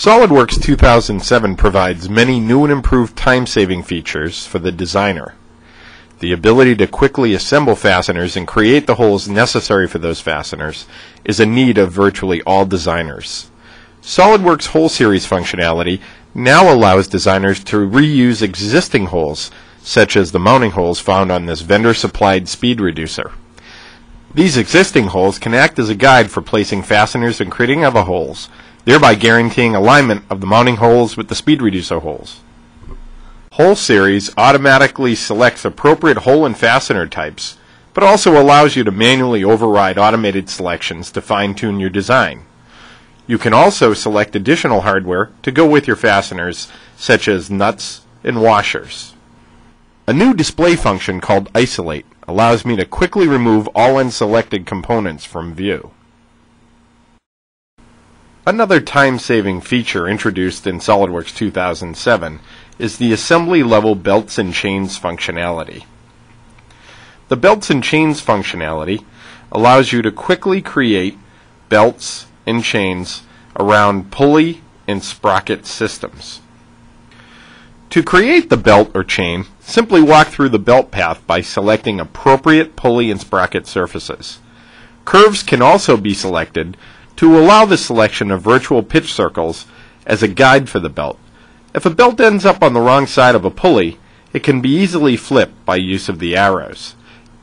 SolidWorks 2007 provides many new and improved time-saving features for the designer. The ability to quickly assemble fasteners and create the holes necessary for those fasteners is a need of virtually all designers. SolidWorks Hole Series functionality now allows designers to reuse existing holes, such as the mounting holes found on this vendor-supplied speed reducer. These existing holes can act as a guide for placing fasteners and creating other holes, thereby guaranteeing alignment of the mounting holes with the speed reducer holes. Hole Series automatically selects appropriate hole and fastener types, but also allows you to manually override automated selections to fine-tune your design. You can also select additional hardware to go with your fasteners, such as nuts and washers. A new display function called Isolate allows me to quickly remove all unselected components from view. Another time-saving feature introduced in SolidWorks 2007 is the assembly-level belts and chains functionality. The belts and chains functionality allows you to quickly create belts and chains around pulley and sprocket systems. To create the belt or chain, simply walk through the belt path by selecting appropriate pulley and sprocket surfaces. Curves can also be selected to allow the selection of virtual pitch circles as a guide for the belt. If a belt ends up on the wrong side of a pulley, it can be easily flipped by use of the arrows.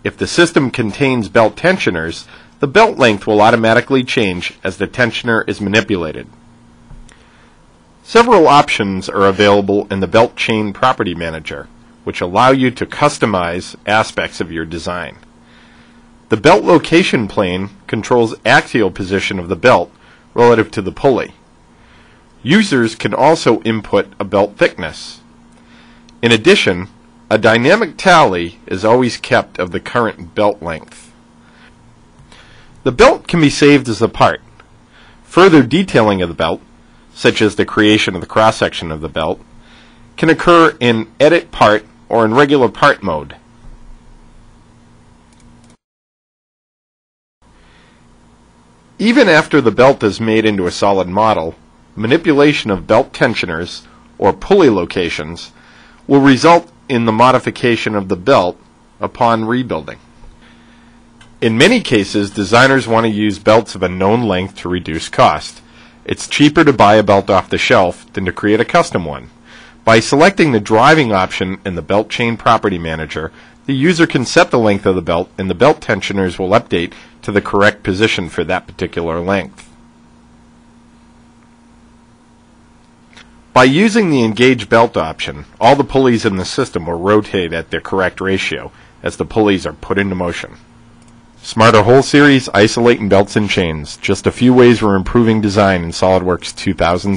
If the system contains belt tensioners, the belt length will automatically change as the tensioner is manipulated. Several options are available in the Belt Chain Property Manager, which allow you to customize aspects of your design. The belt location plane controls axial position of the belt relative to the pulley. Users can also input a belt thickness. In addition, a dynamic tally is always kept of the current belt length. The belt can be saved as a part. Further detailing of the belt, such as the creation of the cross-section of the belt, can occur in Edit Part or in regular part mode. Even after the belt is made into a solid model, manipulation of belt tensioners or pulley locations will result in the modification of the belt upon rebuilding. In many cases, designers want to use belts of a known length to reduce cost. It's cheaper to buy a belt off the shelf than to create a custom one. By selecting the driving option in the Belt Chain Property Manager, the user can set the length of the belt and the belt tensioners will update to the correct position for that particular length. By using the Engage Belt option, all the pulleys in the system will rotate at their correct ratio as the pulleys are put into motion. Smarter Hole Series, Isolate, and Belts and Chains. Just a few ways we're improving design in SolidWorks 2000.